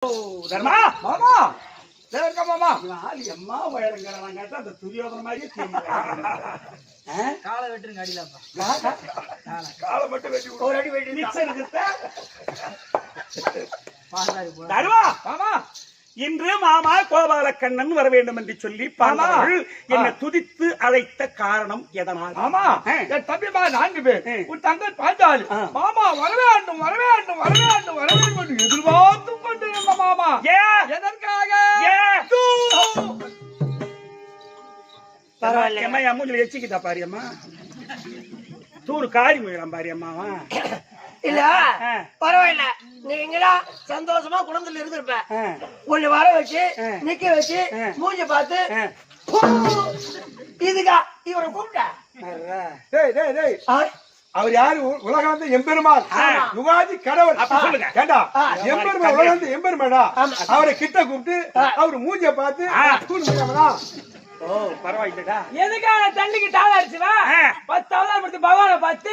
தர்மா மாமா தேவர்க்கா மாமா ஆளு எம்மா வயலங்கறான் கேட்டா அந்த துரியோதன மாதிரியே தெரியும். காலை வெட்டுங்க அடிலப்பா. காலை மட்டும் வெட்டி ஒரு அடி வெட்டி மிக்சர் கிட்ட பாசாரி போ. தர்மா மாமா இன்று மாமா கோபாலக்கண்ணன் வர வேண்டும் என்று சொல்லி பாமார்கள் என்னை துதித்து அழைத்த காரணம் எதனால்? மாமா என் தம்பிமா 4 பேர் உன் தங்கை பாஞ்சாலி மாமா வரவேண்டும் வரவேண்டும் வரவேண்டும் வரவேண்டும் என்று எதிர்பார்த்து கொண்டிருந்த மாமா எதற்காக பரவாயில்ல என் மூஞ்சில எச்சிக்கிட்டா பாரியம்மா தூரு காரி முயலாம் பாரியம்மாவா இல்ல பரவாயில்ல நீங்களா சந்தோஷமா குடும்பத்துல இருந்திருப்ப ஒண்ணு வர வச்சு நிக்க வச்சு மூஞ்சி பார்த்து இதுக்கா இவரை கூப்பிட்ட அவர் யாரு உலகாந்த எம்பெருமான் யுகாதி கடவுள் சொல்லுங்க கேட்டா எம்பெருமான் உலகாந்த எம்பெருமானா அவரை கிட்ட கூப்பிட்டு அவரு மூஞ்சிய பார்த்து ஓ பரவாயில்லடா எதுக்காக தண்ணிக்கு டால அடிச்சுவா 10,000 படுத்து பகவானை பார்த்து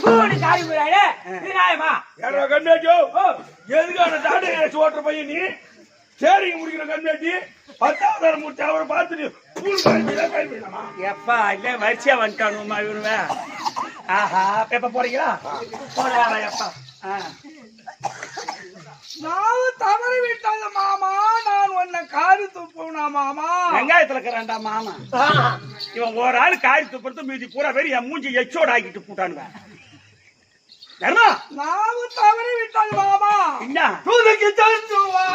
கூடி காரி போறாரு இது நியாயமா? யாரோ கண்ணாட்டியோ எதுக்கான டாடா ஏசி ஓட்டுற பையன் நீ சேரிங்க முடிக்கிற கண்ணாட்டி 10,000 முடிச்சு அவரை பார்த்து பூல் காரி போயிடலாமா? எப்பா இல்ல வரிசையா வந்துட்டானுமா இவனுவ ஆஹா எப்ப போறீங்களா போறா எப்பா நான் தவறி விட்டாங்க மாமா நான் உன்னை காரி துப்புனா மாமா வெங்காயத்துல இருக்கிறான்டா மாமா இவன் ஒரு ஆளு காரி துப்புறது மீதி பூரா பேர் என் மூஞ்சி எச்சோட ஆக்கிட்டு போட்டானுங்க நான் தவறி விட்டாங்க மாமா என்ன தூதுக்கு தந்துவா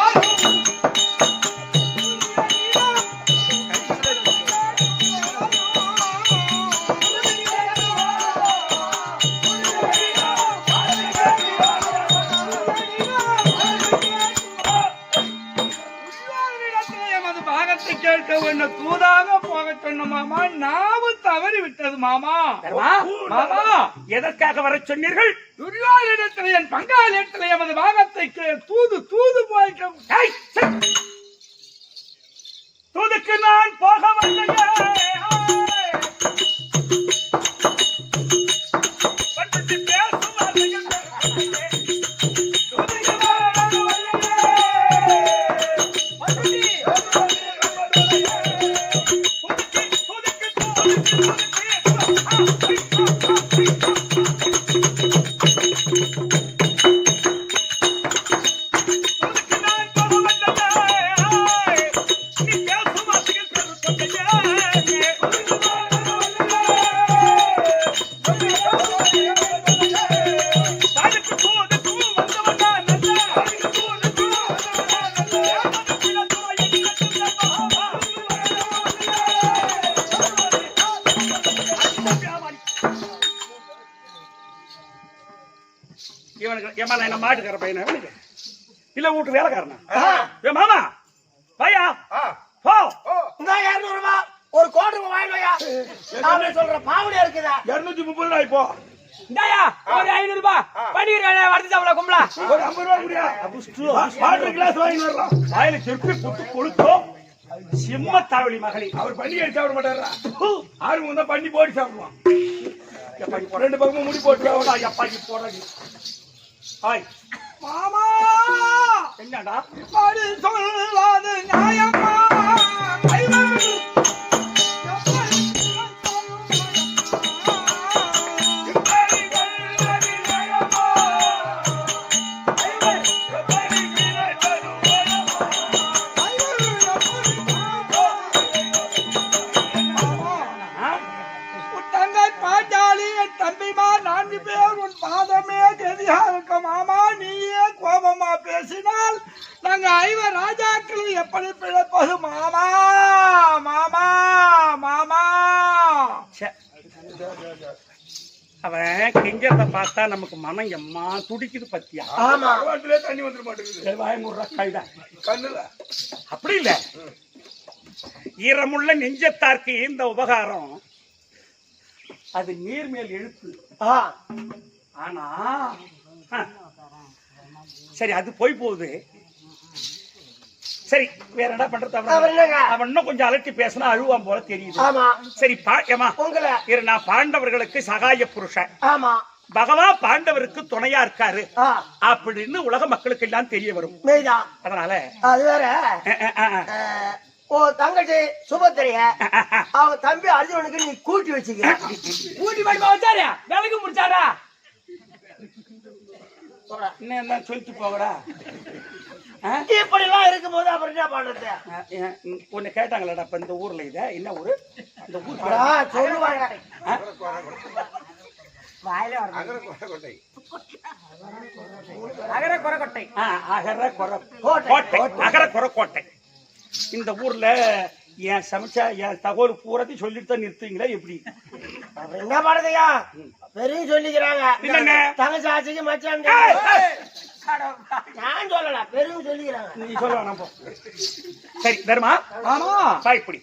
கேட்டு உன்னை தூதாக போக சொன்ன மாமா நாமும் தவறி விட்டது மாமா மாமா எதற்காக வர சொன்னீர்கள்? துரியோதனத்தில் என் பங்காளியத்தில் எமது பாகத்தை தூது தூது போய்க்கும் தூதுக்கு நான் போக வந்தேன் மாட்டுக்கார பையனா இல்ல வீட்டு வேலைக்காரனா மாமா பையா போ 200 ரூபாய் ஒரு கோடி ரூபாய் வாங்கியா நான் சொல்ற பாவடியா இருக்குதா 230 ரூபாய் இப்போ இந்தாயா ஒரு 500 ரூபாய் பண்ணிரேனே வரது சாவல கும்பலா ஒரு 50 ரூபாய் குடியா வாட்டர் கிளாஸ் வாங்கி வரலாம் வாயில திருப்பி புட்டு கொளுத்தோ சிம்ம தாவளி மகளி அவர் பண்ணி எடுத்து சாப்பிட மாட்டாரா ஆறு முந்தா பண்ணி போட்டு சாப்பிடுவான் ரெண்டு பக்கமும் முடி போட்டு எப்பாக்கி போடுறது ஹாய் மாமா என்னடா அது சொல்லாது நியாயமா மாமா நீயே கோபமா பேசினால் நாங்க 5 ராஜாக்கள் எப்படி பிழைப்பது மாமா மாமா மாமா அவன் கிஞ்சத்தை பார்த்தா நமக்கு மனம் எம்மா துடிக்குது பத்தியா தண்ணி வந்துட மாட்டேங்குது கண்ணுல அப்படி இல்ல ஈரமுள்ள நெஞ்சத்தார்க்கு இந்த உபகாரம் அது நீர்மேல் எழுத்து ஆனா சரி அது போய் போகுது சரி வேற என்ன பண்றது அவன் இன்னும் கொஞ்சம் அலட்டி பேசினா அழுவான் போல தெரியுது சரி பாயமா நான் பாண்டவர்களுக்கு சகாய புருஷன் பகவான் பாண்டவருக்கு துணையா இருக்காரு ஆ, அப்படின்னு உலக மக்களுக்கு எல்லாம் தெரிய வரும். மெய்தான். அதனால அது வேற ஓ தங்கச்சி சுபத்திரைய அவங்க தம்பி அர்ஜுனனுக்கு நீ கூட்டி வச்சுக்க. ஊட்டி படிப்பா வச்சாரு வேலைக்கு முடிச்சாரா என்ன சொல்லிட்டு போகடா. இப்படி எல்லாம் இருக்கும் போது அப்புறம் என்ன பண்றது? உன்னை கேட்டாங்களா அப்ப இந்த ஊர்ல இத என்ன ஊரு இந்த ஊர் சொல்லுவாங்க. அகர கொரக்கொட்டை அகரக்கொரக்கோட்டை. இந்த ஊர்ல என் சமைச்சா என் தகவல் பூரத்தையும் சொல்லிட்டு தான் நிறுத்துவீங்களா எப்படி? என்ன பண்ணுறதுயா பெரிய சொல்லிக்கிறாங்க. என்னங்க? தங்கச்சி ஆட்சிக்கு மச்சான் நான் சொல்லல பெரும் சொல்லிக்கிறாங்க. நீ சொல்ல வேணாம் போ. சரி தர்மா மாமா பா இப்படி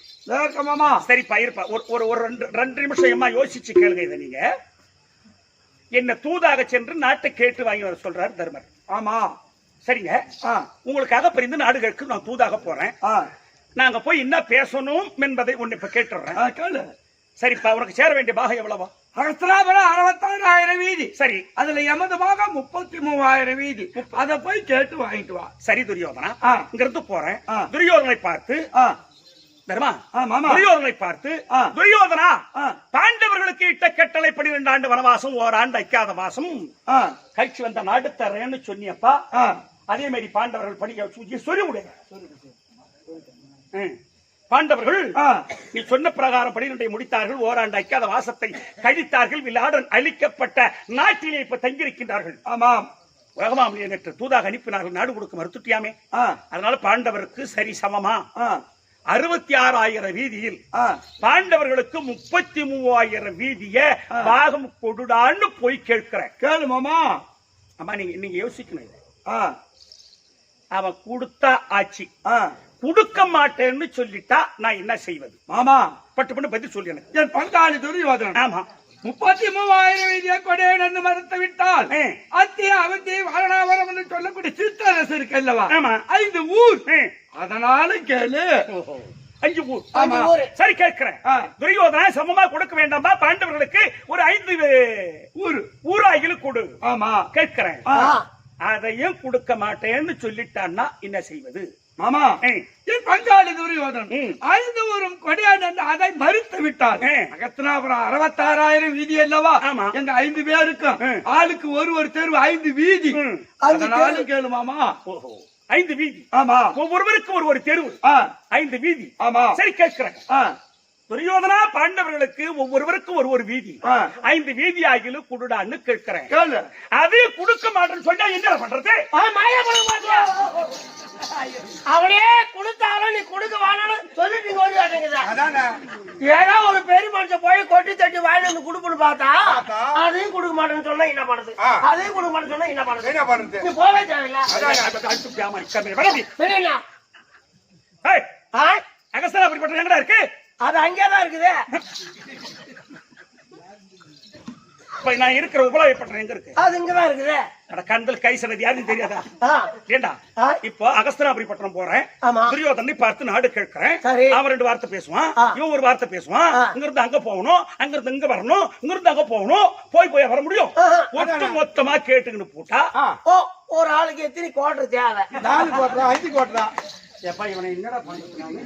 மாமா சரி பயிருப்பா ஒரு ரெண்டு நிமிஷம் எம்மா யோசிச்சு கேளுங்க. இதை நீங்க என்ன தூதாக சென்று நாட்டை கேட்டு வாங்கி வர சொல்றாரு தர்மர். ஆமா சரிங்க. உங்களுக்காக பிரிந்து நாடுகளுக்கு நான் தூதாக போறேன். நாங்க போய் என்ன பேசணும் என்பதை ஒண்ணு இப்ப கேட்டுறேன். கேளு. சரிப்பா உனக்கு சேர வேண்டிய பாகம் எவ்வளவா? அகஸ்திராபுரம் 66,000 வீதி. சரி அதுல எமது பாகம் 33,000 வீதி. அத போய் கேட்டு வாங்கிட்டு வா. சரி துரியோதனா இங்க இருந்து போறேன். ஆ. துரியோதனை பார்த்து தர்மா மாமா துரியோதனை பார்த்து துரியோதனா ஆ. பாண்டவர்களுக்கு இட்ட கட்டளை 12 ஆண்டு வனவாசம் ஓராண்டு ஐக்காத வாசம் கழிச்சு வந்த நாடு தரேன்னு சொன்னியப்பா. அதே மாதிரி பாண்டவர்கள் படிக்க சொல்லி விடு. பாண்டவர்கள் நீ சொன்ன பிரகாரம் 12 முடித்தார்கள். ஓராண்டு ஐக்காத வாசத்தை கழித்தார்கள். வில்லாடன் அழிக்கப்பட்ட நாட்டிலே இப்ப தங்கியிருக்கின்றார்கள். ஆமாம் உலகமாமலியை நேற்று தூதாக அனுப்பினார்கள். நாடு கொடுக்க மறுத்துட்டியாமே. அதனால பாண்டவருக்கு சரி சமமா 66,000 வீதியில் பாண்டவர்களுக்கு 33,000 வீதிய பாகம் கொடுடான்னு போய் கேட்கிறேன். கேளு மாமா. அம்மா நீங்க யோசிக்கணும். அவன் கொடுத்தா ஆட்சி கொடுக்க மாட்டேன்னு சொல்லிட்டா நான் என்ன செய்வது? மாமா பட்டு பண்ணு பத்தி சொல்லி எனக்கு. என் பங்காளி துரியோதனன் ஆமா 33,000 வீதியை கொடேன் என்று மறுத்து விட்டால் அத்தி அவந்தி வாரணாவரம் என்று சொல்லக்கூடிய சித்தரசு இருக்கு அல்லவா? 5 ஊர். அதனால கேளு. 5 ஊர். சரி கேட்கிறேன். துரியோதனா சமமா கொடுக்க வேண்டாமா பாண்டவர்களுக்கு ஒரு 5 ஊராயிலும் கொடு. ஆமா கேட்கிறேன். அதையும் கொடுக்க மாட்டேன்னு சொல்லிட்டான்னா என்ன செய்வது? மாமா என் பங்காளி துரியோதனன் 5 ஊரும் கொடையான் என்று அதை மறுத்து விட்டார். அகஸ்தினாபுரம் 66,000 வீதி அல்லவா? எங்க 5 பேருக்கும் ஆளுக்கு ஒரு தெருவு 5 வீதி. அதனால கேளு மாமா. 5 வீதி. ஆமா ஒவ்வொருவருக்கு ஒரு தெருவு 5 வீதி. ஆமா சரி கேட்கிறேன். துரியோதனா பாண்டவர்களுக்கு ஒவ்வொருவருக்கும் ஒரு வீதி 5 வீதி ஆகிலும் குடுடான்னு கேட்கிறேன். கேளு. அது கொடுக்க மாட்டேன்னு சொன்னா என்ன பண்றது? அவனே கொடுத்தாலும் நீ கொடுக்க வேணாலும் சொல்லிட்டு ஓடி ஏன்னா ஒரு பெரிய மனுஷன் போய் கொட்டி தட்டி வாயில வந்து குடுப்புன்னு பார்த்தா அதையும் கொடுக்க மாட்டேன்னு சொன்னா என்ன பண்ணுது? அதையும் கொடுக்க மாட்டேன்னு சொன்னா என்ன பண்ணுது? நீ போவே தேவையில்ல. அகஸ்தியா அப்படிப்பட்ட எங்கடா இருக்கு? அது அங்கேதான் இருக்குது. நான் இருக்கிற உபலாயப்பட்ட எங்க இருக்கு? அது இங்கதான் இருக்குது. கந்தல் கை சனது யாருன்னு தெரியாதா? ஏண்டா இப்போ அகஸ்தியபுரம் போறேன். துரியோதனை பார்த்து நாடு கேட்கிறேன். அவன் 2 வார்த்தை பேசுவான், இவன் ஒரு வார்த்தை பேசுவான். இங்க இருந்து அங்க போகணும், அங்க இருந்து இங்க வரணும், இங்க இருந்து அங்க போகணும். போய் வர முடியும்? ஒட்டு மொத்தமா கேட்டுக்கிட்டு போட்டா ஒரு ஆளுக்கு எத்தனை கோட்டை தேவை? 4 கோட்டை 5 கோட்டை. எப்பா இவனை என்னடா பண்றாங்க?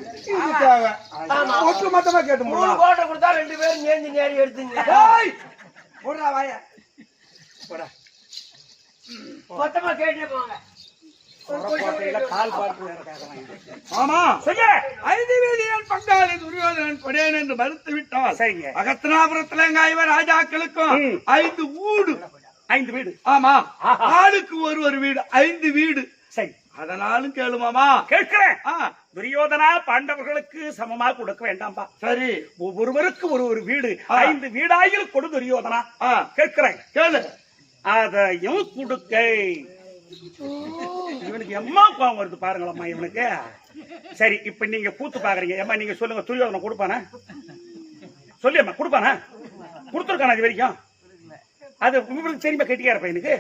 ஒட்டு மொத்தமா கேட்டு 3 கோட்டை கொடுத்தா 2 பேரும் நேர்ந்து நேரி எடுத்துங்க. போடுறா வாய போடா. மொத்தமா கேட்டே போங்க. கால் பாட்டு வேற கேட்கறாங்க. ஆமா சொல்ல 5 வீதியில் பங்காளி துரியோதனன் கொடேன் என்று மறுத்து விட்டார். சரிங்க. அகஸ்தினாபுரத்துல இவர் ராஜாக்களுக்கும் 5 ஊடு 5 வீடு. ஆமா ஆளுக்கு ஒரு வீடு 5 வீடு. சரி அதனாலும் கேளுமாமா. கேட்கிறேன். துரியோதனா பாண்டவர்களுக்கு சமமா கொடுக்க வேண்டாம்பா. சரி ஒவ்வொருவருக்கு ஒரு வீடு 5 வீடாயில் கொடு துரியோதனா. கேட்கிறேன். கேளு. அதையும் கொடுக்க. இவனுக்கு எம்மா கோவம் வருது பாருங்களம்மா இவனுக்கு. சரி இப்ப நீங்க கூத்து பாக்குறீங்க. ஏமா நீங்க சொல்லுங்க துரியோதனை கொடுப்பானா? சொல்லியம்மா கொடுப்பானா? கொடுத்துருக்கானா இது வரைக்கும்? அது உங்களுக்கு தெரியுமா? கெட்டிக்கார பையனுக்கு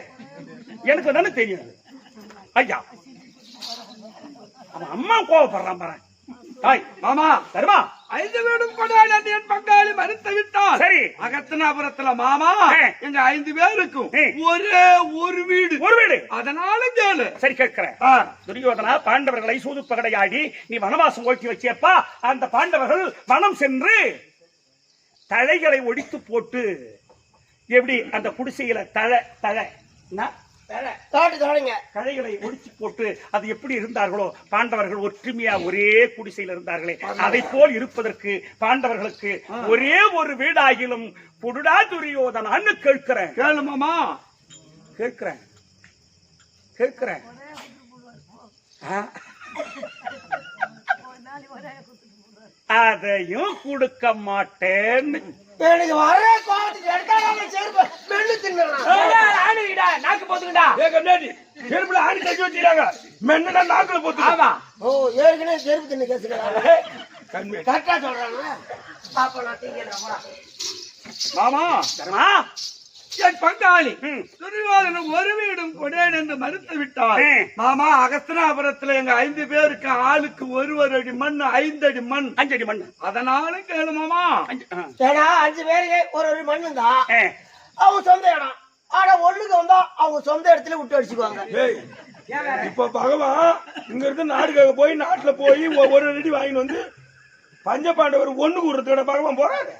எனக்கு தானே தெரியும். ஐயா அவன் அம்மா கோவப்படுறான் பாரு. தாய் மாமா தருமா 5 வீடும் கொடையான் என்று என் பங்காளி மறுத்து விட்டார். சரி அகஸ்தனாபுரத்துல மாமா எங்க 5 பேருக்கும் ஒரே ஒரு வீடு. அதனால கேளு. சரி கேட்கிறேன். துரியோதனா பாண்டவர்களை சூதுப்பகடையாடி நீ வனவாசம் ஓட்டி வச்சியப்பா. அந்த பாண்டவர்கள் வனம் சென்று தழைகளை ஒடித்து போட்டு எப்படி அந்த குடிசையில கழைகளை ஒடிச்சு போட்டு அது எப்படி இருந்தார்களோ பாண்டவர்கள் ஒற்றுமையா ஒரே குடிசையில் இருந்தார்களே அதை போல் இருப்பதற்கு பாண்டவர்களுக்கு ஒரே ஒரு வீடாகிலும் புடுடா துரியோதனான்னு கேட்கிறேன். கேளு மாமா. கேட்கிறேன். அதையும் கொடுக்க மாட்டேன்னு எனக்கு வர கோவத்துக்கு எடுத்தாலும் செருப்பு மென்னு தின்னுடா. நாக்கு போத்துக்கிட்டா. செருப்புல ஆணி தச்சு வச்சுக்கிறாங்க. மென்னுடா நாக்குல போத்து. ஆமா. ஓ ஏற்கனவே செருப்பு தின்னு கேசுறாங்க. கரெக்டா சொல்றாங்க. பாப்பா நான் திங்கிறேன். மாமா தர்மா என் பங்காளி துரியோதனன் ஒரு வீடும் கொடையான் என்று மறுத்து விட்டார். மாமா அகஸ்தனாபுரத்துல எங்க 5 பேருக்கு ஆளுக்கு 1 அடி மண் 5 அடி மண் 5 அடி மண். அதனால கேளு மாமா. ஏன்னா 5 பேருக்கு ஒரு மண்ணு தான் அவங்க சொந்த இடம். ஆனா ஒண்ணுக்கு வந்தா அவங்க சொந்த இடத்துல விட்டு அடிச்சுக்குவாங்க. இப்ப பகவான் இங்க இருந்து நாடுகாக போய் நாட்டுல போய் 1 அடி வாங்கிட்டு வந்து பஞ்ச பாண்டவர் ஒண்ணு கூடுறதுக்கு பகவான் போறாரு.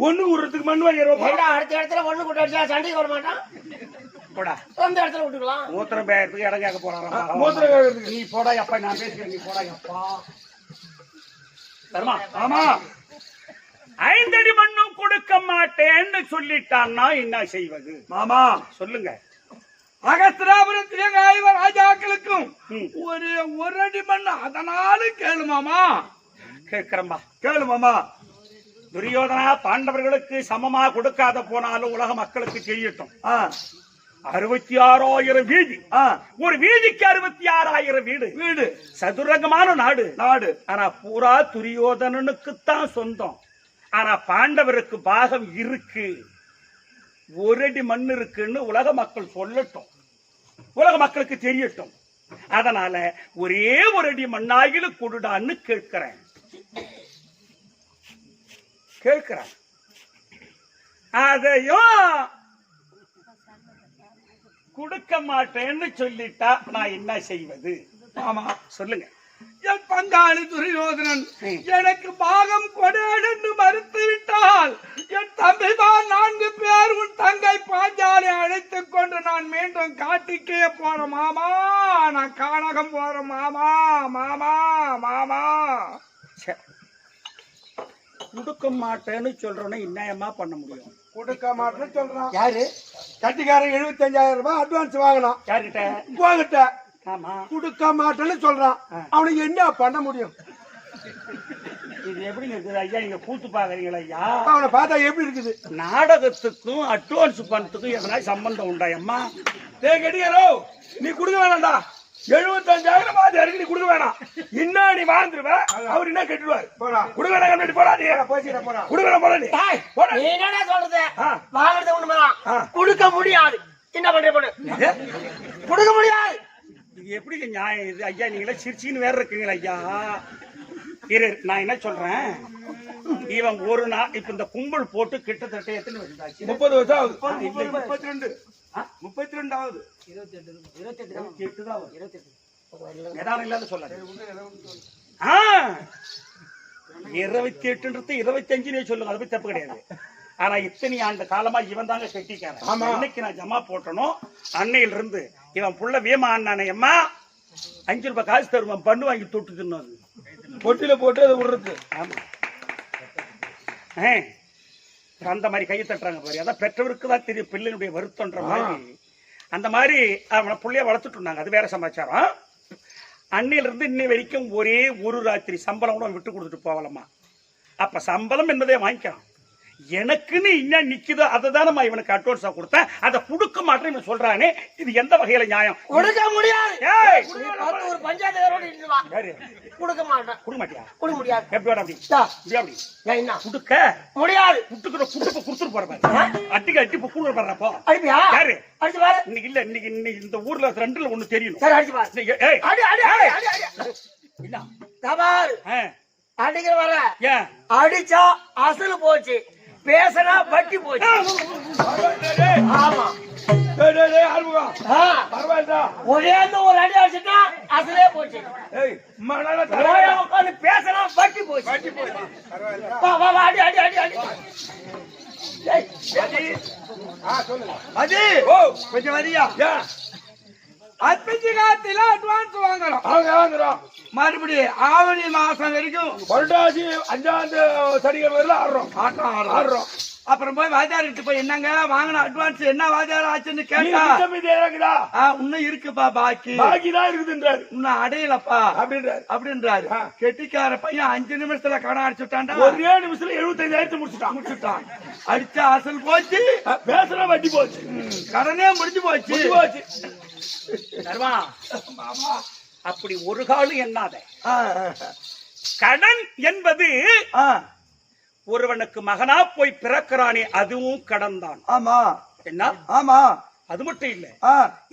ஒண்ணு கூடுறதுக்கு மண் வாங்கிடுவோம். அடுத்த இடத்துல ஒண்ணு கூட்ட அடிச்சா சண்டைக்கு வர மாட்டான். போடா சொந்த இடத்துல விட்டுக்கலாம். மூத்திரம் பேயறதுக்கு இடம் கேட்க போறாங்க. மூத்திரம் கேட்கறதுக்கு நீ போடா அப்பா. நான் பேசுறேன். நீ போடா அப்பா. தர்மா ஆமா 5 அடி மண்ணும் கொடுக்க மாட்டேன்னு சொல்லிட்டான்னா என்ன செய்வது மாமா? சொல்லுங்க. அகஸ்தனாபுரத்தில் எங்க 5 ராஜாக்களுக்கும் ஒரு அடி மண். அதனால கேளு மாமா. கேட்கிறம்பா. கேளு மாமா. துரியோதனா பாண்டவர்களுக்கு சமமா கொடுக்காத போனாலும் உலக மக்களுக்கு தெரியட்டும். 66,000 வீதி. ஒரு வீதிக்கு 66,000 வீடு. சதுரங்கமான நாடு. ஆனா பூரா துரியோதனனுக்குத்தான் சொந்தம். ஆனா பாண்டவருக்கு பாகம் இருக்கு. 1 அடி மண் இருக்குன்னு உலக மக்கள் சொல்லட்டும். உலக மக்களுக்கு தெரியட்டும். அதனால ஒரே 1 அடி மண்ணாகிலும் கொடுடான்னு கேட்கிறேன். அதையும் கொடுக்க மாட்டேன்னு சொல்லிட்டா நான் என்ன செய்வது? ஆமா சொல்லுங்க. என் பங்காளி துரியோதனன் எனக்கு பாகம் கொடையான் என்று மறுத்து விட்டால் என் தம்பிதான் 4 பேர் உன் தங்கை பாஞ்சாலை அழைத்துக் கொண்டு நான் மீண்டும் காட்டிக்கே போறேன் மாமா. நான் கானகம் போறேன் மாமா. மாமா மாமா கொடுக்க மாட்டேன்னு சொல்றோன்னா என்னமா பண்ண முடியும்? கொடுக்க மாட்டேன்னு சொல்றான். யாரு? கட்டிக்காரன் 75,000 ரூபாய் அட்வான்ஸ் வாங்கினான். யார்கிட்ட? உங்ககிட்ட. ஆமா. கொடுக்க மாட்டேன்னு சொல்றான். அவனுக்கு என்ன பண்ண முடியும்? இது எப்படி இருக்குது ஐயா? நீங்க கூத்து பாக்குறீங்களா ஐயா? அவனை பார்த்தா எப்படி இருக்குது? நாடகத்துக்கும் அட்வான்ஸ் பணத்துக்கும் எதனா சம்பந்தம் உண்டா அம்மா? கட்டிக்காரோ நீ கொடுக்க வேணாம்டா. 75,000 நீ கொடுக்க வேணாம். இன்னும் நீ வாழ்ந்துருவ. அவர் என்ன கட்டுவார்? கொடுக்க வேணாம். போடாதீங்க. கொடுக்க போடா. நீ என்னடா சொல்றது? வாங்குறது ஒண்ணுதான். கொடுக்க முடியாது. என்ன பண்ற பண்ணு. கொடுக்க முடியாது. இது எப்படி நியாயம் இது ஐயா? நீங்களே சிரிச்சின்னு வேற இருக்கீங்களா ஐயா? இரு நான் என்ன சொல்றேன். இவன் ஒரு நாள் இப்ப இந்த கும்பல் போட்டு கிட்டத்தட்ட எத்தனை வருஷம் ஆச்சு? 30 வருஷம் ஆகுது. 32 ஆகுது. 28 தான். 28 இல்லாத சொல்லாது. 28 25 சொல்லுங்க. அது போய் தப்பு கிடையாது. ஆனா இத்தனை ஆண்டு காலமா இவன் தாங்க கட்டிக்காரன். இன்னைக்கு நான் ஜமா போட்டணும். அன்னையில இருந்து இவன் புள்ள வீமா அண்ணானே அம்மா 5 ரூபாய் காசு தருவான். பண்ணு வாங்கி தொட்டு தின்னு பொட்டில போட்டு அதை விடுறது. ஆமா. அந்த மாதிரி கையை தட்டுறாங்க பாரு. அதான் பெற்றவருக்கு தான் தெரியும் பிள்ளைனுடைய வருத்தம்ன்ற மாதிரி. அந்த மாதிரி அவனை புள்ளைய வளர்த்துட்டு இருந்தாங்க. அது வேற சமாச்சாரம். அன்னையில இருந்து இன்னை வரைக்கும் ஒரே ஒரு ராத்திரி சம்பளம் கூட விட்டு கொடுத்துட்டு போகலாமா? அப்ப சம்பளம் என்பதே வாங்கிக்கலாம். எனக்குன்னு என்ன நிக்குதோ அதை தானே இவனுக்கு அட்வான்ஸா கொடுத்தேன். அதை கொடுக்க மாட்டேன் இவன் சொல்றானே. இது எந்த வகையில நியாயம்? கொடுக்க முடியாது. ஒரு பஞ்சாயத்து கொடுக்க மாட்டேன். கொடுக்க மாட்டியா? கொடுக்க முடியாது. எப்படி அப்படி என்ன கொடுக்க முடியாது? குட்டுக்கிற குட்டுப்ப கொடுத்துட்டு போறப்ப அட்டிக்கு அட்டி கூட போடுறப்போ அடிப்பியா? யாரு அடிச்சு பாரு. இன்னைக்கு இல்ல இன்னைக்கு இந்த ஊர்ல 2ல ஒண்ணு தெரியணும். சரி அடிச்சு பாரு. என்ன தபார் அடிக்கிற வர ஏன் அடிச்சா அசல் போச்சு, பேசினா வட்டி போச்சு. ஆமா ஒரே ஒரு அடி அடிச்சுட்டா அசலே போச்சு. உட்காந்து பேசினா வட்டி போச்சு. அடி அடி அடி அடி அது கொஞ்சம் வரியா அற்புத காலத்துல அட்வான்ஸ் வாங்குறோம். மறுபடியும் ஆவணி மாசம் வரைக்கும் புரட்டாசி 5ஆம் சனிக்கிழமை வரல ஆடுறோம். அப்புறம் போய் வாத்தியார்கிட்ட போய் என்னங்க வாங்கின அட்வான்ஸ் என்ன வாத்தியார் ஆச்சுன்னு கேட்டா இன்னும் இருக்குப்பா பாக்கி தான் இருக்குதுன்றாரு. இன்னும் அடையலப்பா அப்படின்றாரு. கெட்டிக்கார பையன் 5 நிமிஷத்துல கடன் அடிச்சுட்டான்டா. ஒரே நிமிஷத்துல 75,000 முடிச்சுட்டான். அடிச்சா அசல் போச்சு, பேசுற வட்டி போச்சு, கடனே முடிஞ்சு போச்சு. அப்படி ஒரு காலம் எண்ணாத. கடன் என்பது ஒருவனுக்கு மகனா போய் பிறக்கிறானே அதுவும் கடன் தான். ஆமா என்ன? ஆமா அது மட்டும் இல்ல,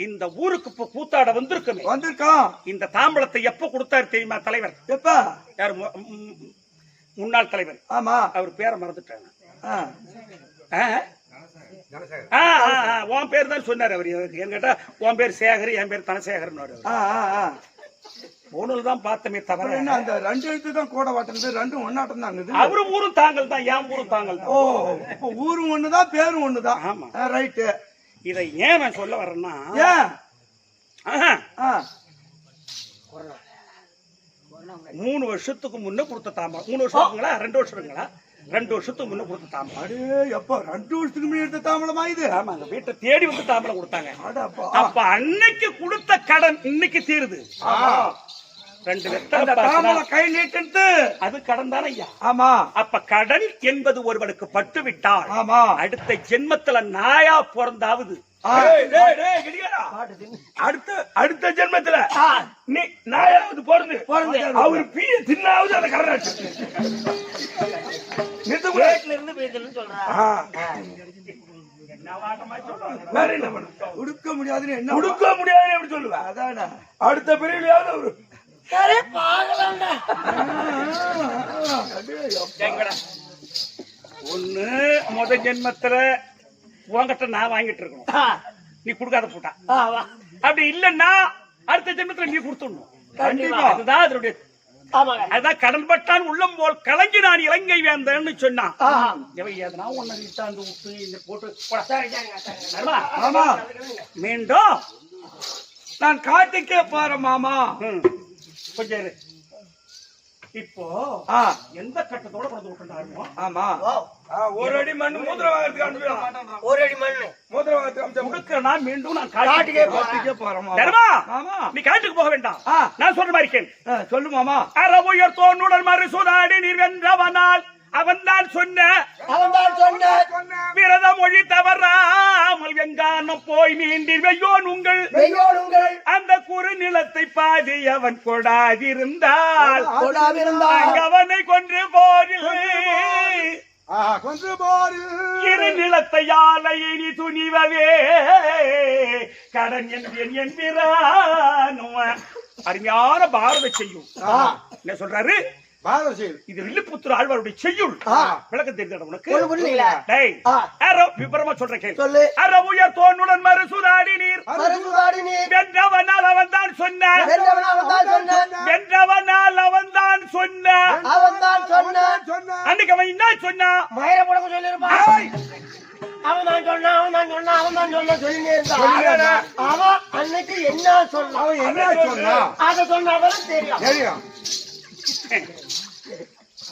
இந்த ஊருக்கு இப்ப கூத்தாட வந்திருக்கோம். இந்த தாம்பளத்தை எப்ப கொடுத்தாரு தெரியுமா தலைவர்? எப்ப? யாரு? முன்னாள் தலைவர். ஆமா, அவர் பேரை மறந்துட்டாங்க. உன் பேர் தான் சொன்னாரு அவரு. என்கிட்ட உன் பேர் சேகர், என் பேர் தனசேகர். போனது தான் பார்த்தமே தவிர அந்த 2 எழுத்து தான் கூட வாட்டுறது, 2 ஒன்னாட்டம் தான். அவரு ஊரும் தாங்கள் தான், என் ஊரும் தாங்கள் தான். ஓ, இப்ப ஊரும் ஒண்ணுதான் பேரும் ஒண்ணுதான். ஆமா, ரைட்டு. இதை ஏன் நான் சொல்ல வர்றேன்னா, 3 வருஷத்துக்கு முன்ன கொடுத்த தாம்பரம். 3 வருஷங்களா 2 வருஷங்களா? 2 வருஷத்துக்கு முன்ன கொடுத்த தாம்பரம். அடே எப்ப 2 வருஷத்துக்கு முன்னாடி எடுத்த தாம்பரமா இது? ஆமா, அந்த வீட்டை தேடி வந்து தாம்பரம் கொடுத்தாங்க. அப்ப அன்னைக்கு கொடுத்த கடன் இன்னைக்கு தீருது. 2 வெத்தலை கை நீட்டு அது கடன் தானே ஐயா? ஆமா. அப்ப கடன் என்பது ஒருவனுக்கு பட்டு விட்டால் ஆமா, அடுத்த ஜென்மத்துல நாயா பிறந்தாவது, அடுத்த ஜென்மத்துல நீ நாயாவது பிறந்து அவரு பீய தின்னாவது அந்த கடன் உடுக்க முடியாதுன்னு என்ன உடுக்க முடியாதுன்னு எப்படி சொல்லுவேன்? அதான அடுத்த பிரிவிலையாவது அவரு ஒண்ணு முத ஜென்மத்துல உங்ககிட்ட நான் வாங்கிட்டு இருக்கணும், நீ கொடுக்காத போட்டா. அப்படி இல்லன்னா அடுத்த ஜென்மத்துல நீ கொடுத்துடணும். அதுதான் அதனுடைய. அதான் கடன் பட்டான் உள்ளம் போல் கலங்கி நான் இலங்கை வேந்தன்னு சொன்னான். எதனா ஒன்னு இட்டாந்து விட்டு போட்டு மீண்டும் நான் காட்டுக்கே போறேன் மாமா. கொஞ்சம் இப்போ எந்த கட்டத்தோட கொண்டு விட்டுட்டாருமோ. ஆமா, 1 அடி மண் மூத்திர வாங்கறதுக்கு 1 அடி மண்ணு மூத்திர வாங்கறதுக்கு மீண்டும் நான் காட்டுக்கே போறேன் மாமா. நீ காட்டுக்கு போக வேண்டாம், நான் சொல்ற மாதிரி கேள். சொல்லு மாமா. அறவுயர் தோன்னுடன் மறு சூதாடி நீர் வென்றவனால் அவன் தான் சொன்ன விரத மொழி தவறாமல் வெங்கானம் போய் மீண்டில் வெய்யோன் உங்கள் அந்த குறு நிலத்தை பாதி அவன் கொடாதிருந்தால் அவனை கொன்று போரில் இரு நிலத்தை யாலை இனி துணிவவே கடன் என்பேன். அருமையான பாரத செய்யும் என்ன சொல்றாரு? இது வில்லுப்புத்தூர் ஆழ்வாருடைய செய்யுள். விளக்கம் தெரிஞ்ச உனக்கு விபரமா சொல்ற கேள்வி. அறவுயர் தோன்னுடன் மறு சூதாடி நீர் வென்றவனால் அவன் தான் சொன்ன அன்னைக்கு அவன் என்ன சொன்னா? அவன் தான் சொன்ன அன்னைக்கு என்ன சொன்னா அதை சொன்னா தெரியும்.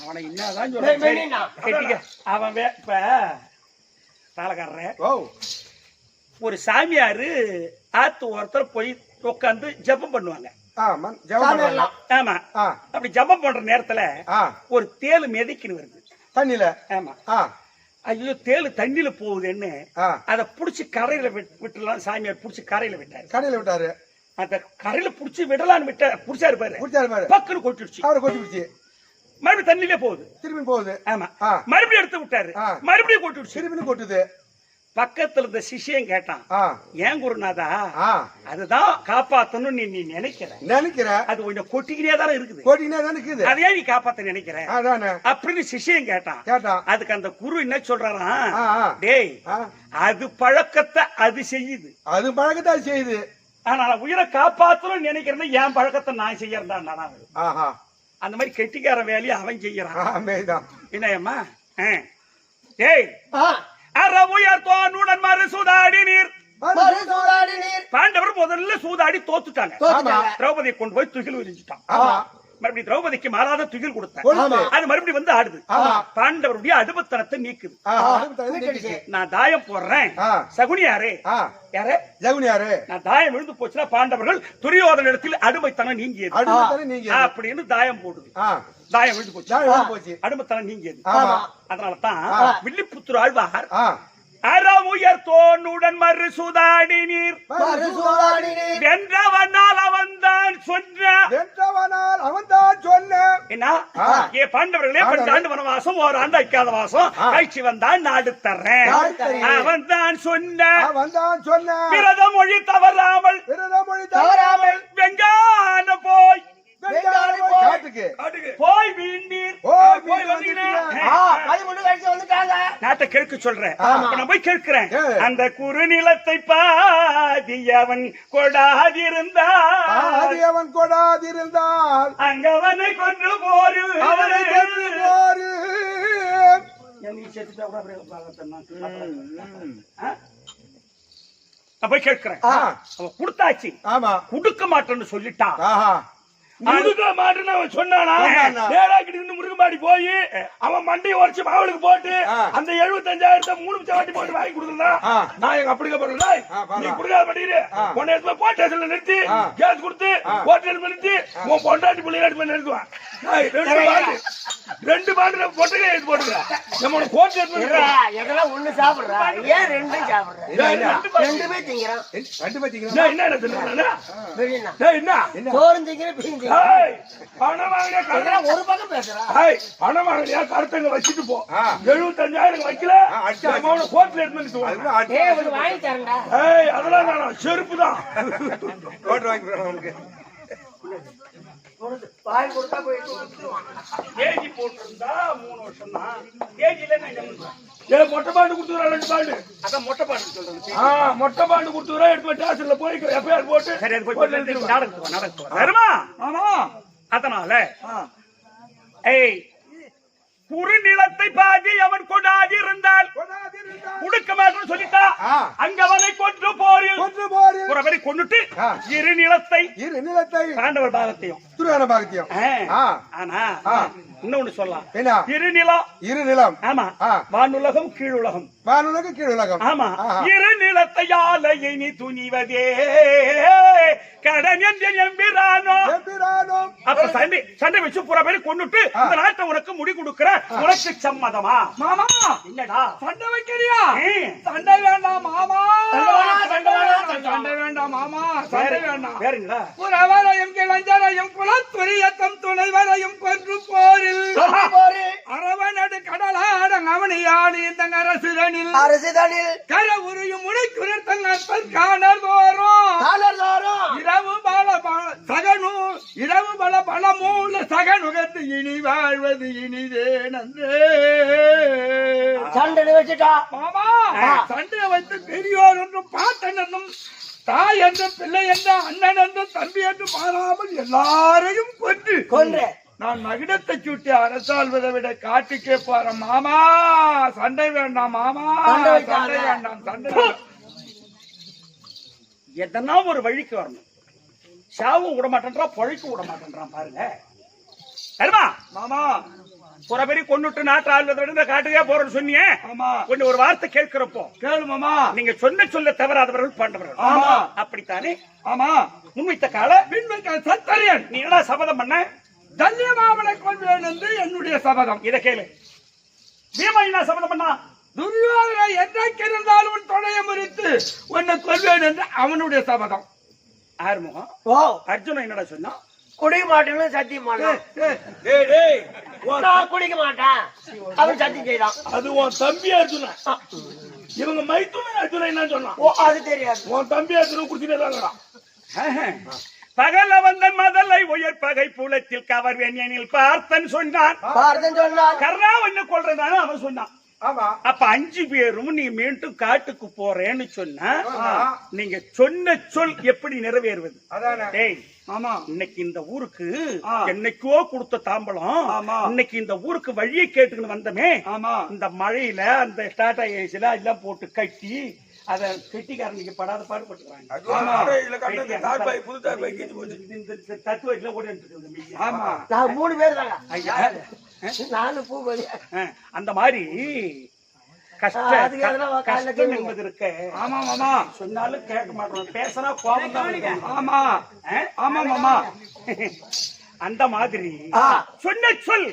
அவனை என்னதான் சொல்ல அவன் இப்ப தாளக்காரர் ஒரு சாமியாரு ஆத்து ஒருத்தர் போய் உட்காந்து ஜபம் பண்ணுவாங்க. ஆமா, அப்படி ஜபம் பண்ற நேரத்துல ஒரு தேளு மிதக்கின்னு வருது தண்ணில. ஆமா, ஐயோ தேளு தண்ணியில போகுதுன்னு அதை புடிச்சு கரையில விட்டுலாம். சாமியார் புடிச்சு கரையில விட்டாரு. அந்த கரையில புடிச்சு விடலான்னு புடிச்சாரு பாரு, பக்குன்னு கொட்டிடுச்சு. மறுபடியும் தண்ணிலே போகுது, திரும்பி போகுது. ஆமா, மறுபடியும் எடுத்து விட்டாரு, மறுபடியும் கொட்டிடுச்சு, திரும்பி கொட்டுது. பக்கத்துல இருந்த சிஷ்யன் கேட்டான், ஏன் குருநாதா அதுதான் காப்பாத்தணும் நீ நினைக்கிற அது கொஞ்சம் கொட்டிக்கினே தானே இருக்குது, அதே நீ காப்பாத்த நினைக்கிற அப்படின்னு சிஷ்யன் கேட்டான். அதுக்கு அந்த குரு என்ன சொல்றாராம், டேய் அது பழக்கத்தை அது செய்யுது, ஆனா உயிரை காப்பாத்தணும் நினைக்கிறேன் என் பழக்கத்தை நான் செய்யறேன். அந்த மாதிரி கெட்டிக்கார வேலையை அவன் செய்யறான். என்னம்மா டேய் உயர் தோன்னுடன் மறு சூதாடி நீர் பாண்டவர் முதல்ல சூதாடி தோத்துட்டாங்க. திரௌபதியை கொண்டு போய் துகில் விரிஞ்சுட்டான். மறுபடியும் திரௌபதிக்கு மாறாத துகில் கொடுத்த அது மறுபடியும் வந்து ஆடுது. பாண்டவருடைய அடுப்பத்தனத்தை நீக்குது. நான் தாயம் போடுறேன், சகுனியாரே யாரு நான் தாயம் விழுந்து போச்சுன்னா பாண்டவர்கள் துரியோதன இடத்தில் அடுமைத்தனம் நீங்கியது அப்படின்னு தாயம் போடுது. தாயம் விழுந்து போச்சு, அடுமைத்தனம் நீங்கியது. அதனாலதான் வில்லிபுத்தூர் ஆழ்வார் உயர் தோன்னுடன் மறு சூதாடி நீர் வென்றவனால் அவன்தான் சொன்ன பாண்டவர்களே 12 ஆண்டு வனவாசம், 1 ஆண்டு ஐக்காத வாசம் கழிச்சு வந்தான் நாடு தர்றேன் அவன் தான் சொன்ன பிறத மொழி தவறாமல் வெங்கான போய் நாட்டை கேட்க சொல்றேன். நான் போய் கேட்கிறேன், அந்த குறுநிலத்தை பாதி அவன் கொடாதிருந்தால் அங்கவனை கொன்று போரு போய் கேட்கிறேன். அவன் கொடுத்தாச்சு, கொடுக்க மாட்டேன்னு சொல்லிட்டான். சொன்னானா முருகம்பாடி போய் அவன் மண்டையை உரைச்சு மாவளுக்கு போட்டு அந்த 75,000 3 வாட்டி போட்டு வாங்கி கொடுத்துருந்தான். நான் எங்க அப்படி நீ கொடுக்காத மாட்டீரு பொண்ணு போட் ஸ்டேஷன்ல நிறுத்தி கேஸ் கொடுத்து ஹோட்டல் நிறுத்தி உன் பொண்டாட்டி பிள்ளையாடி நிறுத்துவான். 2 பாண்டு பொட்டையை எடுத்து போட்டுக்கிறேன். நம்ம கோட் எதெல்லாம் ஒண்ணு சாப்பிடுறேன், ஏன் 2 சாப்பிடுறேன், 2 திங்கிறேன். என்ன சோறும் திங்கிறேன். பணம் வாங்கினா பணம் வாங்கினா கருத்தங்க வச்சுட்டு போ. 75,000 வைக்கல கோர்ட்ல எடுத்து வாங்கி தரேன்டா. அதெல்லாம் நான் செருப்பு தான் வாங்கி கொடுத்தா கேஜி போட்டிருந்தா 3 வருஷம் தான். கேஜில மொட்டை பாண்டு கொடுத்துறா 2 பாண்டு. அதான் மொட்டை பாண்டு சொல்றேன். மொட்டை பாண்டு கொடுத்துறா எடுத்து ஸ்டேஷன்ல போய் எஃப்ஐஆர் போட்டு சரி அது போய் நடக்குமா. ஆமா அதனால குறுநிலத்தை பாதி அவன் கொடாதிருந்தால் கொடுக்க மாட்டேன்னு சொல்லிட்டா அங்க அவனை கொன்று போரி கொண்டுட்டு இரு நிலத்தை பாண்டவர் பாகத்தையும் துரியோதன பாகத்தையும். ஆனா இன்னொன்னு சொல்லலாம், இருநிலம். ஆமா வானுலகம் கீழுலகம், ஆமா இரு நிலத்தையால இனி துணிவதே கடன் என்று எம்பிரானோ. அப்ப சண்டை வச்சு புற பேரு கொண்டுட்டு இந்த நாட்டை உனக்கு முடி கொடுக்கிற உனக்கு சம்மதமா? மாமா என்னடா சண்டை வைக்கிறியா? சண்டை வேண்டாம் மாமா, சண்டை வேண்டாம் மாமா, சண்டை வேண்டாம். வேறங்களா புறவரையும் கிளஞ்சரையும் குலத்துரியத்தம் துணைவரையும் கொன்று போரில் அரவனடு கடலாட அவனியாடி இந்த அரசுதனில் கர உரியும் முனைக்குரர் தங்கள் காணர் தோறும் இரவு பல பலமூல சகனுகத்து இனி வாழ்வது இனிதே நன்றே. சண்டை வச்சுட்டா மாமா, சண்டை வைத்து பெரியோர் என்றும் பாட்டன் என்றும் தாய் என்றும் பிள்ளை என்றும் அண்ணன் என்றும் தம்பி என்றும் பாராமல் எல்லாரையும் கொன்று நான் மகிடத்தை சுட்டி அரசாள்வதை விட காட்டுக்கே போறேன் மாமா. சண்டை வேண்டாம் மாமா, சண்டை வேண்டாம், சண்டை எதனா ஒரு வழிக்கு வரணும். சாவும் விட மாட்டேன்றான், பழிக்கு விட மாட்டேன்றான். பாருங்க மாமா, புற பேரி கொண்டுட்டு நாட்டு ஆள்வதை காட்டுக்கே போறேன்னு சொன்னீங்க. கொஞ்சம் ஒரு வார்த்தை கேட்கிறப்போ கேளு மாமா. நீங்க சொல்ல தவறாதவர்கள் பாண்டவர்கள். ஆமா அப்படித்தானே? ஆமா. முன்வைத்த கால சத்தரியன் நீ என்ன சபதம் பண்ண? தல்யமாவனை கொள்வேன் என்று என்னுடைய சபதம். இதை கேளு. பீமா என்ன சபதம் பண்ணா? துரியோதனை என்றைக்கு இருந்தாலும் உன் தொடையை முறித்து உன்னை கொள்வேன் என்று அவனுடைய சபதம். ஆறுமுகம் அர்ஜுனன் என்னடா சொன்னா? குடிக்க மாட்டேன்னு சத்தியம் பண்ணான். குடிக்க மாட்டேன் அவன் சத்தியம் செய்யறான். அது உன் தம்பி அர்ஜுனன். இவங்க மைத்துனை அத்துறை என்ன சொன்னான்? ஓ அது தெரியாது. உன் தம்பி அத்துறை குடிச்சிட்டே தான் பகல வந்த மதலை உயர் பகை புலத்தில் கவர்வேன் எனில் பார்த்தன் சொன்னான். கர்ணாவன்னு கொள்றதான அவன் சொன்னான். அப்ப 5 பேரும் நீ மீண்டும் காட்டுக்கு போறேன்னு சொன்னா நீங்க சொன்ன சொல் எப்படி நிறைவேறுவது? இன்னைக்கு இந்த ஊருக்கு என்னைக்கோ கொடுத்த தாம்பலம், இன்னைக்கு இந்த ஊருக்கு வழியை கேட்டுக்கிட்டு வந்தமே, இந்த மழையில அந்த டாடா ஏசில எல்லாம் போட்டு கட்டி அத கெட்டிக்காரனுக்கு படாத பாடுபட்டுறாங்க. அந்த மாதிரி கஷ்டம் என்பது இருக்க சொன்னாலும் கேட்க மாட்டோம், பேசினா கோபம் தான். அந்த மாதிரி சொன்ன சொல்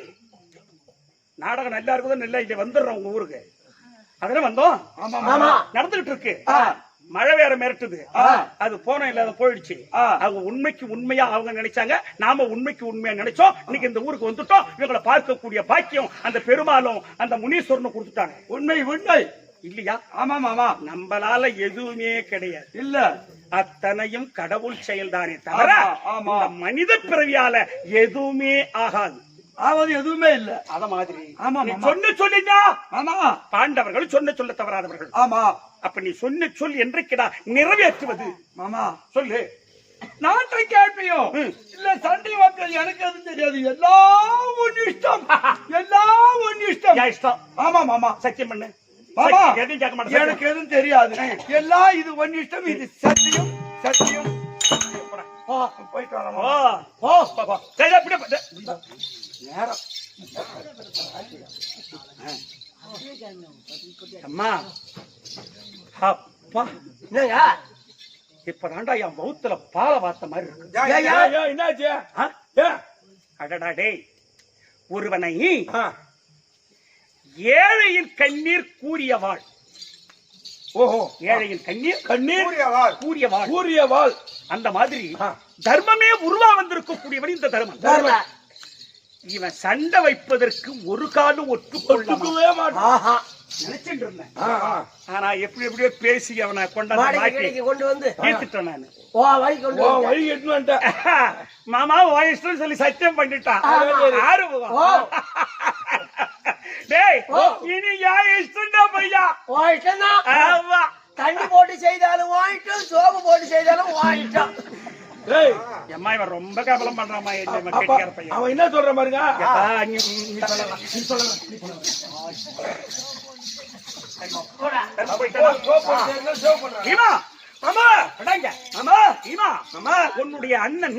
நாடகம் நல்லா இருக்குதோ நல்லா இங்க வந்துடுறோம் உங்க ஊருக்கு. அதெல்லாம் வந்தோம் நடந்துகிட்டு இருக்கு. மழை வேற மிரட்டுது. அது போன இல்லாத போயிடுச்சு. அவங்க உண்மைக்கு உண்மையா அவங்க நினைச்சாங்க, நாம உண்மைக்கு உண்மையா நினைச்சோம். இன்னைக்கு இந்த ஊருக்கு வந்துட்டோம். இவங்களை பார்க்கக்கூடிய பாக்கியம் அந்த பெருமாளும் அந்த முனீஸ்வரனும் கொடுத்துட்டாங்க. உண்மை உண்மை இல்லையா? நம்மளால எதுவுமே கிடையாது. இல்ல, அத்தனையும் கடவுள் செயல்தானே தவிர மனித பிறவியால எதுவுமே ஆகாது. எதுவுமே இல்ல. அத மாதிரி சொன்ன சொல்லிங்க. பாண்டவர்கள் சொன்ன சொல்ல தவறாதவர்கள். அப்ப நீ சொன்ன சொல் என்றைக்குடா நிறைவேற்றுவது? சொல்லு. நாட்டை கேட்பியோ இல்ல சண்டை மக்கள் எனக்கு எதுவும் தெரியாது. எல்லாம் ஒன்னு இஷ்டம், எல்லாம் ஒன்னு இஷ்டம். இஷ்டம். சத்தியம் பண்ணு. எதையும் கேட்க மாட்டேன். எனக்கு எதுவும் தெரியாது. எல்லாம் இது ஒன்னு இஷ்டம். இது சத்தியம், சத்தியம். போயிட்டு வரோம். அம்மா அப்பா என்னங்க இப்பதாண்டா என் வவுத்துல பால வார்த்த மாதிரி இருக்கு. என்னாச்சு? அடடாடே, ஒருவனை ஏழையின் கண்ணீர் கூறியவாள். ஓஹோ, ஏழையின் கண்ணீர் கூறியவாள். அந்த மாதிரி தர்மமே உருவா வந்திருக்கக்கூடியவன் இந்த தர்மம். இவன் சண்டை வைப்பதற்கு ஒரு காலம் ஒத்துக்கொள்ளவே மாட்டான் நினைச்சிட்டு இருந்தேன். ஆனா எப்படி எப்படியோ பேசி அவனை கொண்டு வந்து கேட்டுட்டேன் நானு. வழி எட்டு வந்துட்டேன். மாமா வயசுன்னு சொல்லி சத்தியம் பண்ணிட்டான். இனி யார் இஷ்டம்டா பையா? தண்ணி போட்டு செய்தாலும் வாங்கிட்டோம், சோப்பு போட்டு செய்தாலும் வாங்கிட்டோம். அம்மா இவன் ரொம்ப கவலம் பண்றாமா. அவன் என்ன சொல்ற பாருங்க. உன்னுடைய அண்ணன்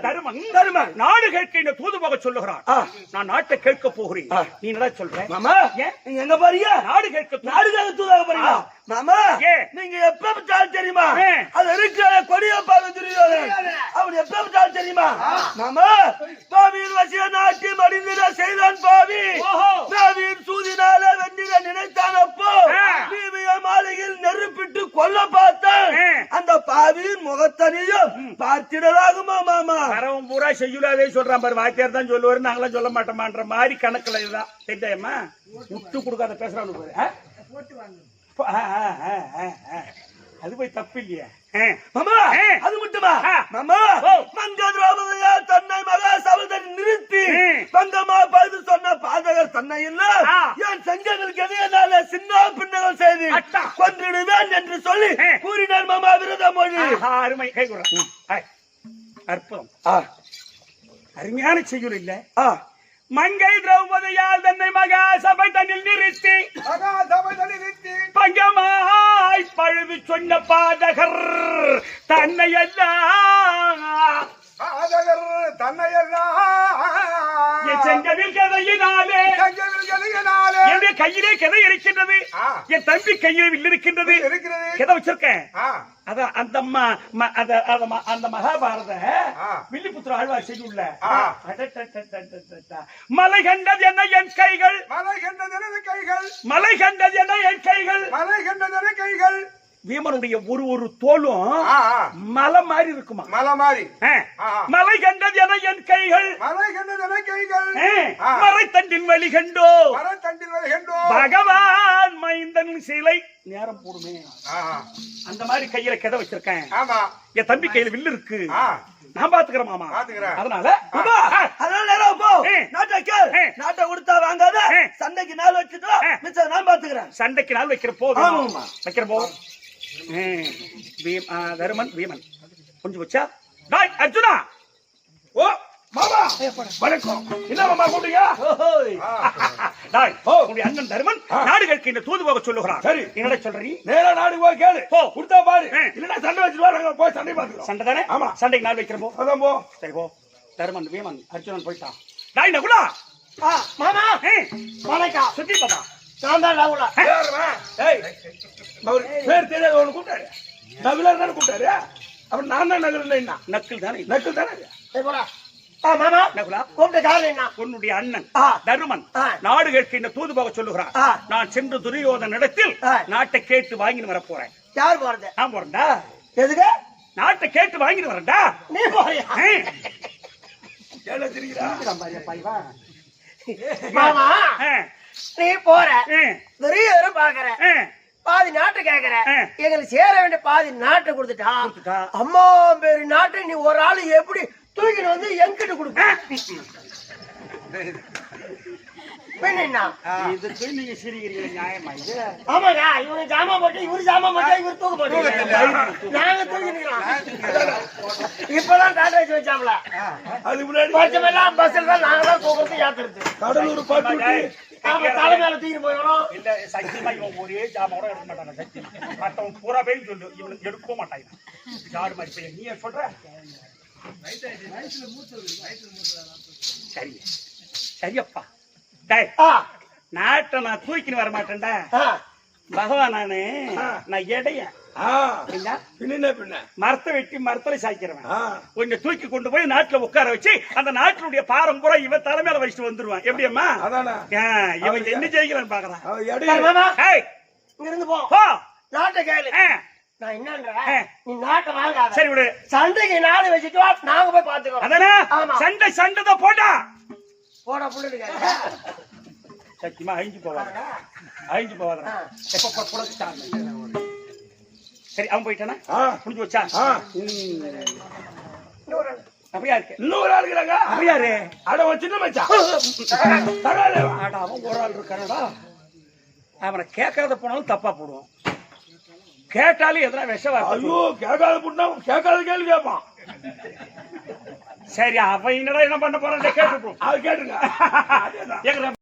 தருமன் நாடு கேட்க இந்த தூது போக சொல்லுகிறான். நான் நாட்டை கேட்க போகிறேன். நீ என்ன சொல்ற? எங்க பாருங்க, நாடு கேட்க தூதாக பாருங்க. மாமா நீங்க எப்ப பார்த்தாலும் தெரியுமா, அது இருக்கிற கொடிய அவர் எப்ப பார்த்தாலும் தெரியுமா மாமா, பாவியின் வசிய நாட்டி மடிந்திட செய்தான் பாவி, பாவியின் சூதினால வெண்ணிட நினைத்தான். அப்போ மாலையில் நெருப்பிட்டு கொல்ல பார்த்தான். அந்த பாவியின் முகத்தனியும் பார்த்திடலாகுமா மாமா? வரவும் பூரா செய்யுளாவே சொல்றான் பாரு. வாத்தியார் தான் சொல்லுவாரு, நாங்களாம் சொல்ல மாட்டோமான்ற மாதிரி கணக்குல இதுதான். தெரியாமா விட்டு கொடுக்காத பேசுறான்னு பாரு. அது போய் தப்பு இல்லையா மாமா? அது மட்டுமா மாமா? மங்கதிரௌபதியா தன்னை மகா சபதன் நிறுத்தி பங்கமா பழுது சொன்ன பாதகர் தன்னை இல்ல என் செஞ்சங்களுக்கு எதையனால சின்ன பின்னங்கள் செய்து கொன்றிடுவேன் என்று சொல்லி கூறினார் மாமா. விரத மொழி அருமை. கை கொடுறேன். அற்புதம். அருமையான செய்யுள் இல்ல. மங்கை திரௌபதியால் தன்னை மகா சபை தன்னில் நிறுத்தி பங்கமாய் பழுது சொன்ன பாதகர் தன்னையெல்லாம் செங்கவில் கதையினாலே என்னுடைய கையிலே கதை இருக்கின்றது, என் தம்பி கையிலே வில் இருக்கின்றது. கதை வச்சிருக்கேன். அந்த மகாபாரத வில்லிபுத்திர ஆழ்வார் செய்யுள்ள மலை கண்டது என்ன என் கைகள், மலை கண்டது என்ன என் கைகள். வீமனுடைய ஒரு தோலும் மலை மாதிரி இருக்குமா? மலை கண்டது என என் கைகள், மறை தண்டின் வழி கண்டோ பகவான் மைந்தன் சிலை நேரம் போடுமே ஆ, அந்த மாதிரி கையில கெத வச்சிருக்கேன். ஆமா என் தம்பி கையில வில்லு இருக்கு. ஆ, நான் பாத்துக்கிறேன் மாமா. பாத்துக்கிறேன். அதனால அதனால நேரம் போ. நாட்டை கேள். நாட்டை கொடுத்தா வாங்காத. சண்டைக்கு நாள் வச்சுட்டு மிச்சம் நான் பாத்துக்கிறேன். சண்டைக்கு நாள் வைக்கிற போதும் வைக்கிற போ. தருமன் வீமன் கொஞ்சம் வச்சா டாய் அர்ஜுனா. ஓ மாமா வணக்கம். என்ன மாமா கூப்பிட்டீங்க? டாய் உங்களுடைய அண்ணன் தருமன் நாடுகளுக்கு இந்த தூது போக சொல்லுகிறான். சரி. என்னடா சொல்றீ? நேரா நாடு போய் கேளு. போ. கொடுத்தா பாரு. இல்லன்னா சண்டை வச்சுட்டு நாங்க போய் சண்டை பாத்துக்கிறோம். சண்டை தானே? ஆமா. சண்டைக்கு நாள் வைக்கிற போ. அதான் போ. சரி போ. தருமன் வீமன் அர்ஜுனன் போயிட்டான். டாய் நகுலா மாமா வணக்கம். சுத்தி பாப்பா. நான் தான் நகுலா. ஏய் அவர் பேர் தெரியாத ஒண்ணு கூப்பிட்டாரு. நகுலர் தானே கூப்பிட்டாரு. அப்புறம் நான் தான் நகுலர் என்ன? நக்கல் தானே? நக்குல் தானே. சரி போடா. மாமா நகுலா கூப்பிட்ட காரணம் என்ன? உன்னுடைய அண்ணன் தருமன் நாடுகளுக்கு இந்த தூது போக சொல்லுகிறான். நான் சென்று துரியோதன இடத்தில் நாட்டை கேட்டு வாங்கிட்டு வர போறேன். யார் போறது? நான் போறேன்டா. எதுக்கு? நாட்டை கேட்டு வாங்கிட்டு வரேன்டா. நீ போறியா? என்ன தெரியுதா? மாமா நீ போற துரியோதனம் பாக்குற பாதி நாட்டை கேக்குற எங்களுக்கு சேர வேண்டிய பாதி நாட்டை கொடுத்துட்டா அம்மா பேரு நாட்டை நீ ஒரு ஆளு எப்படி தூக்கிட்டு வந்து எங்கிட்ட கொடுப்ப? இதுக்கு நீங்க சிரிக்கிறீங்க நியாயமா இது? ஆமாடா இவங்க ஜாமான் போட்டு இவரு ஜாமான் போட்டா இவரு தூக்க போட்டு நாங்க தூக்கிக்கலாம். இப்பதான் டாடா வச்சு வச்சாங்கள அதுக்கு முன்னாடி பச்சமெல்லாம் பஸ்ல தான் நாங்க தான் தூக்கிறது ஏத்துறது. கடலூர் பாட்டு நாம தலை மேல தூக்கி போயிடும். இல்ல சத்தியமா இவன் ஒரே ஜாமோட எடுக்க மாட்டாங்க. சத்தியம் மத்தவன் பூரா பேர் சொல்லு இவனுக்கு எடுக்க மாட்டாங்க. ஜாடு மாதிரி பையன் நீ சொல்ற சரி சரியப்பா. டேய் நாட்டை நான் தூக்கின்னு வர மாட்டேன்டா பகவான். நானு நான் எடைய மரத்தை வெட்டி மரத்துல சாய்க்கிறவன். கொஞ்சம் தூக்கி கொண்டு போய் நாட்டுல உட்கார வச்சு அந்த நாட்டினுடைய பாரம் பூரா இவன் தலைமையில வச்சுட்டு வந்துருவான். எப்படியம்மா இவன் என்ன செய்கிறான்னு பாக்குறான். இருந்து போ நாட்டை கேளு. நான் என்னன்ற நீ நாட்டை வாங்காத. சரி விடு. சண்டைக்கு நாடு வச்சுட்டு நாங்க போய் பாத்துக்கோ. அதானே சண்டை சண்டைதான் போட்டா போடா புள்ளு. சத்தியமா அழிஞ்சு போவாங்க. அழிஞ்சு போவாங்க. சரி அவன் போயிட்டானா? புரிஞ்சு வச்சா அப்படியா இருக்கு. இன்னொரு ஆள் இருக்கிறாங்க. அப்படியாரு அட வச்சுட்டு மச்சான் அவன் ஒரு ஆள் இருக்கானடா. அவனை கேட்காத போனாலும் தப்பா போடுவோம். கேட்டாலும் எதனா விஷம். ஐயோ கேட்காத போட்டா கேட்காத கேள்வி கேட்பான். சரி அவன் என்னடா என்ன பண்ண போறான் கேட்டு அது கேட்டுங்க.